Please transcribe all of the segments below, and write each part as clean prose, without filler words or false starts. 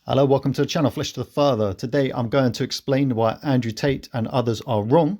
Hello, welcome to the channel Flesh to the Father. Today I'm going to explain why Andrew Tate and others are wrong,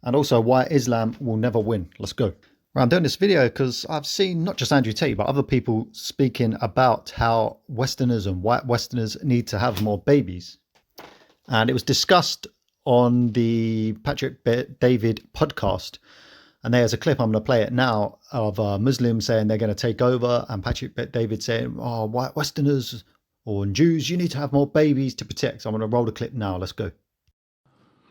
and also why Islam will never win. Let's go. Right, I'm doing this video because I've seen not just Andrew Tate, but other people speaking about how Westerners and white Westerners need to have more babies. And it was discussed on the PDB Podcast. And there's a clip, I'm going to play it now, of Muslims saying they're going to take over, and Patrick David saying, oh, white Westerners or Jews, you need to have more babies to protect. So I'm going to roll the clip now. Let's go.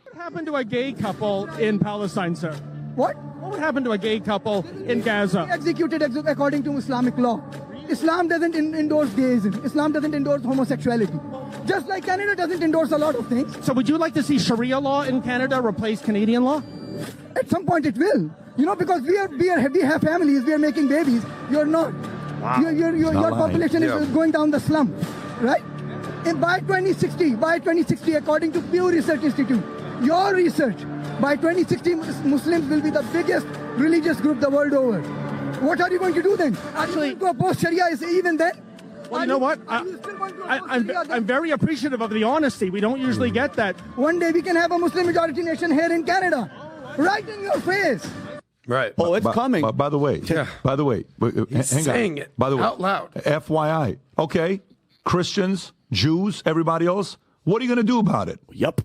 What happened to a gay couple in Palestine, sir? What? What would happen to a gay couple in Gaza? Executed according to Islamic law. Islam doesn't endorse gayism. Islam doesn't endorse homosexuality. Just like Canada doesn't endorse a lot of things. So would you like to see Sharia law in Canada replace Canadian law? At some point it will. You know, because we have families, we are making babies. You're not. Wow. Your population is going down the slump, right? And by 2060, according to Pew Research Institute, your research, by 2060, Muslims will be the biggest religious group the world over. What are you going to do then? Actually, to oppose Sharia is even then? Well, you know what? I'm very appreciative of the honesty. We don't usually get that. One day we can have a Muslim majority nation here in Canada, right in your face. Right. Oh, it's coming. By the way, Yeah. He's hang saying on. it By the way, out loud. FYI. Okay, Christians, Jews, everybody else, what are you going to do about it? Yep.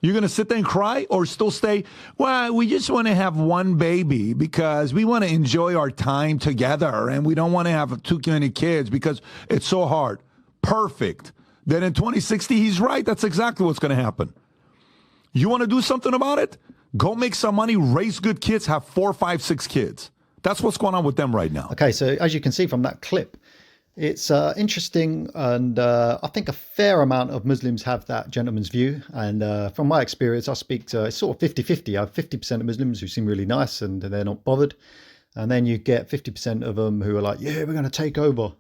You're going to sit there and cry or still stay, well, we just want to have one baby because we want to enjoy our time together and we don't want to have too many kids because it's so hard. Perfect. Then in 2060, he's right. That's exactly what's going to happen. You want to do something about it? Go make some money, raise good kids, have 4, 5, 6 kids. That's what's going on with them right now. Okay, so as you can see from that clip, it's interesting, and I think a fair amount of Muslims have that gentleman's view. And from my experience, I speak to, it's sort of 50-50. I have 50% of Muslims who seem really nice and they're not bothered. And then you get 50% of them who are like, yeah, we're going to take over.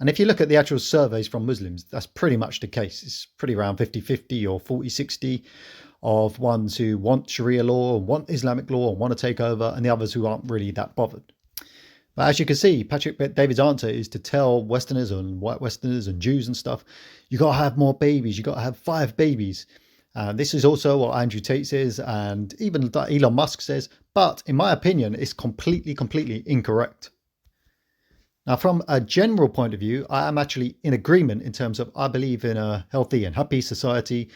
And if you look at the actual surveys from Muslims, that's pretty much the case. It's pretty around 50-50 or 40-60 of ones who want Sharia law, want Islamic law, and want to take over, and the others who aren't really that bothered. But as you can see, Patrick David's answer is to tell Westerners and white Westerners and Jews and stuff, you got to have more babies. You got to have 5 babies. This is also what Andrew Tate says, and even Elon Musk says. But in my opinion, it's completely incorrect. Now, from a general point of view, I am actually in agreement in terms of I believe in a healthy and happy society.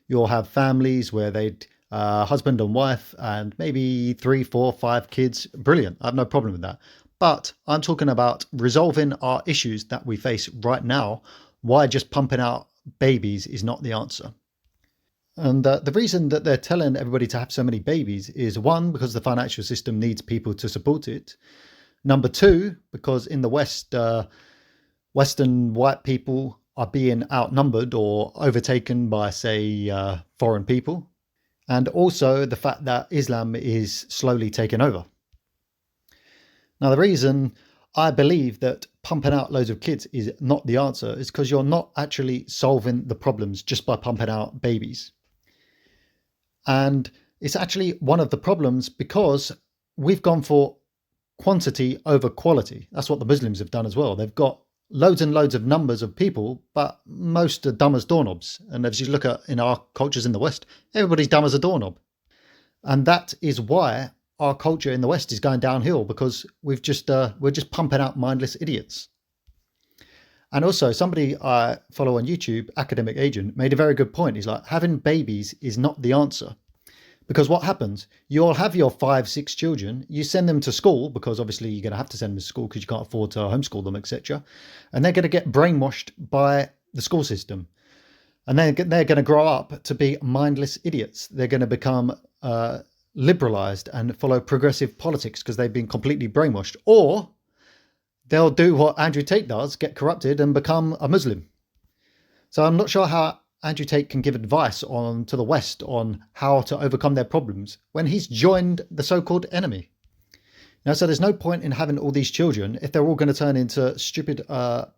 You'll have families where they'd husband and wife and maybe 3, 4, 5 kids. Brilliant. I have no problem with that. But I'm talking about resolving our issues that we face right now. Why just pumping out babies is not the answer. And the reason that they're telling everybody to have so many babies is 1, because the financial system needs people to support it. Number 2, because in the West, Western white people are being outnumbered or overtaken by, say, foreign people. And also the fact that Islam is slowly taking over. Now, the reason I believe that pumping out loads of kids is not the answer is because you're not actually solving the problems just by pumping out babies. And it's actually one of the problems because we've gone for quantity over quality. That's what the Muslims have done as well. They've got loads and loads of numbers of people, but most are dumb as doorknobs. And as you look at in our cultures in the West, everybody's dumb as a doorknob. And that is why our culture in the West is going downhill, because we're just pumping out mindless idiots. And also somebody I follow on YouTube, Academic Agent, made a very good point. He's like, having babies is not the answer. Because what happens, you'll have your 5, 6 children, you send them to school, because obviously you're going to have to send them to school because you can't afford to homeschool them, etc. And they're going to get brainwashed by the school system. And they're going to grow up to be mindless idiots. They're going to become liberalized and follow progressive politics because they've been completely brainwashed. Or they'll do what Andrew Tate does, get corrupted and become a Muslim. So I'm not sure how Andrew Tate can give advice to the West on how to overcome their problems when he's joined the so-called enemy. Now, so there's no point in having all these children if they're all going to turn into stupid,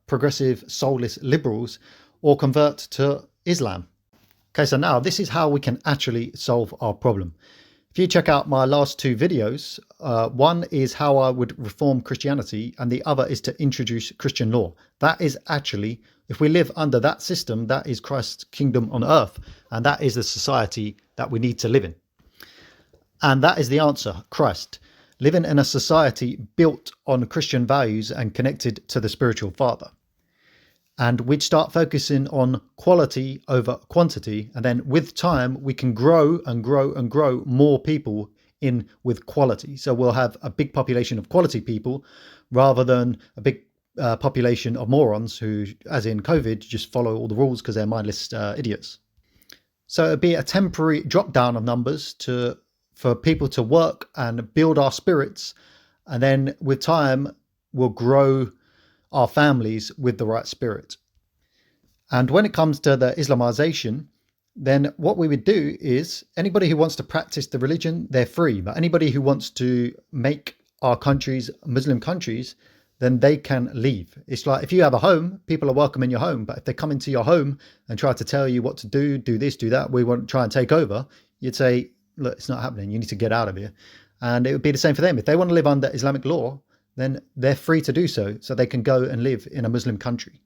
progressive, soulless liberals or convert to Islam. Okay, so now this is how we can actually solve our problem. If you check out my last two videos, one is how I would reform Christianity, and the other is to introduce Christian law. That is actually, if we live under that system, that is Christ's kingdom on earth, and that is the society that we need to live in. And that is the answer, Christ. Living in a society built on Christian values and connected to the spiritual Father. And we'd start focusing on quality over quantity. And then with time, we can grow and grow and grow more people in with quality. So we'll have a big population of quality people rather than a big population of morons who, as in COVID, just follow all the rules because they're mindless idiots. So it'd be a temporary drop down of numbers for people to work and build our spirits. And then with time, we'll grow our families with the right spirit. And when it comes to the Islamization, then what we would do is anybody who wants to practice the religion, they're free. But anybody who wants to make our countries Muslim countries, then they can leave. It's like if you have a home, people are welcome in your home. But if they come into your home and try to tell you what to do this, do that, we want to try and take over, you'd say, look, it's not happening. You need to get out of here. And it would be the same for them. If they want to live under Islamic law, then they're free to do so they can go and live in a Muslim country.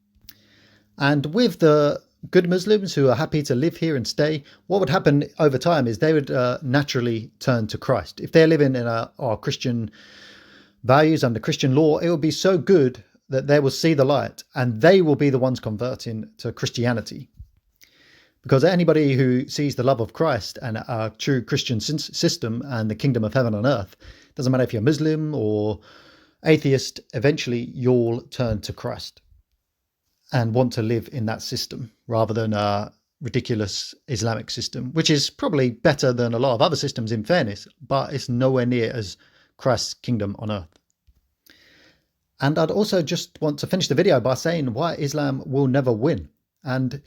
And with the good Muslims who are happy to live here and stay, what would happen over time is they would naturally turn to Christ. If they're living in our Christian values under Christian law, it will be so good that they will see the light and they will be the ones converting to Christianity. Because anybody who sees the love of Christ and a true Christian system and the kingdom of heaven on earth, doesn't matter if you're Muslim or atheist, eventually you'll turn to Christ and want to live in that system rather than a ridiculous Islamic system, which is probably better than a lot of other systems in fairness, but it's nowhere near as Christ's kingdom on earth. And I'd also just want to finish the video by saying why Islam will never win. And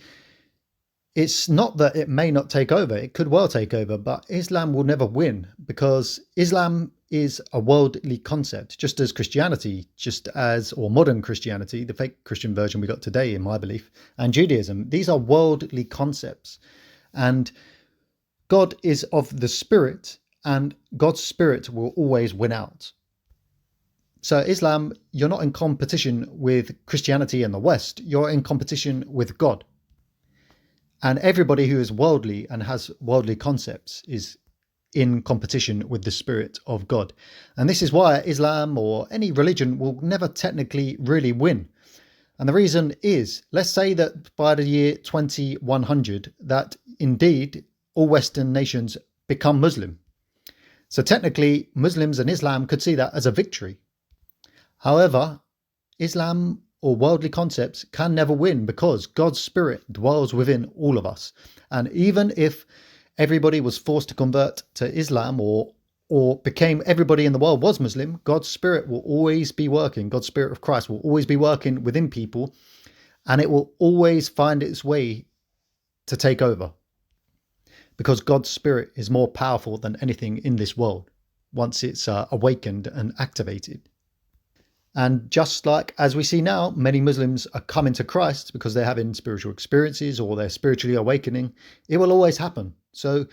it's not that it may not take over, it could well take over, but Islam will never win because Islam is a worldly concept, just as Christianity, or modern Christianity, the fake Christian version we got today, in my belief, and Judaism. These are worldly concepts. And God is of the Spirit, and God's Spirit will always win out. So Islam, you're not in competition with Christianity and the West, you're in competition with God. And everybody who is worldly and has worldly concepts is in competition with the Spirit of God. And this is why Islam or any religion will never technically really win. And the reason is, let's say that by the year 2100, that indeed all Western nations become Muslim. So technically, Muslims and Islam could see that as a victory. However, Islam or worldly concepts can never win because God's Spirit dwells within all of us. And even if everybody was forced to convert to Islam or became everybody in the world was Muslim, God's Spirit will always be working. God's Spirit of Christ will always be working within people, and it will always find its way to take over. Because God's Spirit is more powerful than anything in this world once it's awakened and activated. And just like as we see now, many Muslims are coming to Christ because they're having spiritual experiences or they're spiritually awakening. It will always happen. So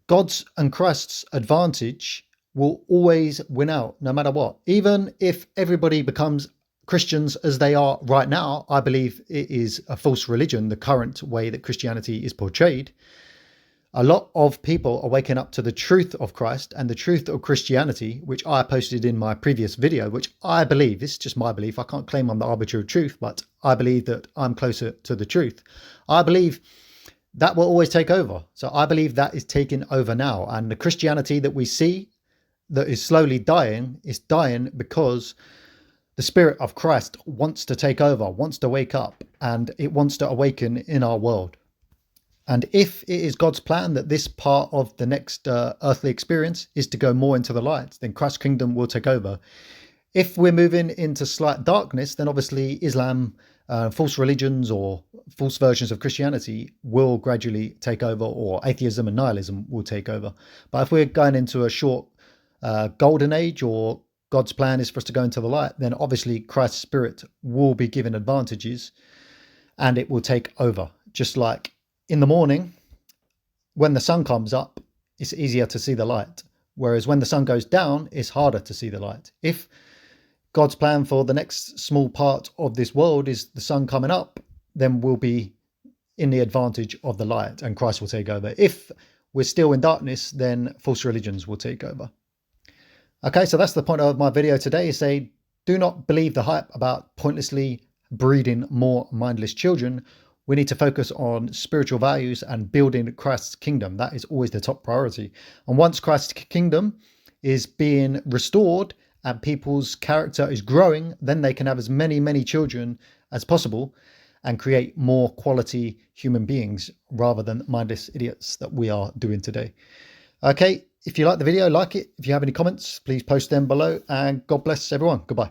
God's and Christ's advantage will always win out no matter what. Even if everybody becomes Christians as they are right now, I believe it is a false religion, the current way that Christianity is portrayed. A lot of people are waking up to the truth of Christ and the truth of Christianity, which I posted in my previous video, which I believe, this is just my belief, I can't claim I'm the arbiter of truth, but I believe that I'm closer to the truth. I believe that will always take over. So I believe that is taking over now. And the Christianity that we see that is slowly dying is dying because the Spirit of Christ wants to take over, wants to wake up, and it wants to awaken in our world. And if it is God's plan that this part of the next earthly experience is to go more into the light, then Christ's kingdom will take over. If we're moving into slight darkness, then obviously Islam, false religions or false versions of Christianity will gradually take over, or atheism and nihilism will take over. But if we're going into a short golden age, or God's plan is for us to go into the light, then obviously Christ's Spirit will be given advantages and it will take over. Just like in the morning, when the sun comes up, it's easier to see the light. Whereas when the sun goes down, it's harder to see the light. If God's plan for the next small part of this world is the sun coming up, then we'll be in the advantage of the light and Christ will take over. If we're still in darkness, then false religions will take over. Okay, so that's the point of my video today. Say, do not believe the hype about pointlessly breeding more mindless children. We need to focus on spiritual values and building Christ's kingdom. That is always the top priority. And once Christ's kingdom is being restored and people's character is growing, then they can have as many children as possible and create more quality human beings rather than mindless idiots that we are doing today. Okay, if you like the video, like it. If you have any comments, please post them below, and God bless everyone. Goodbye.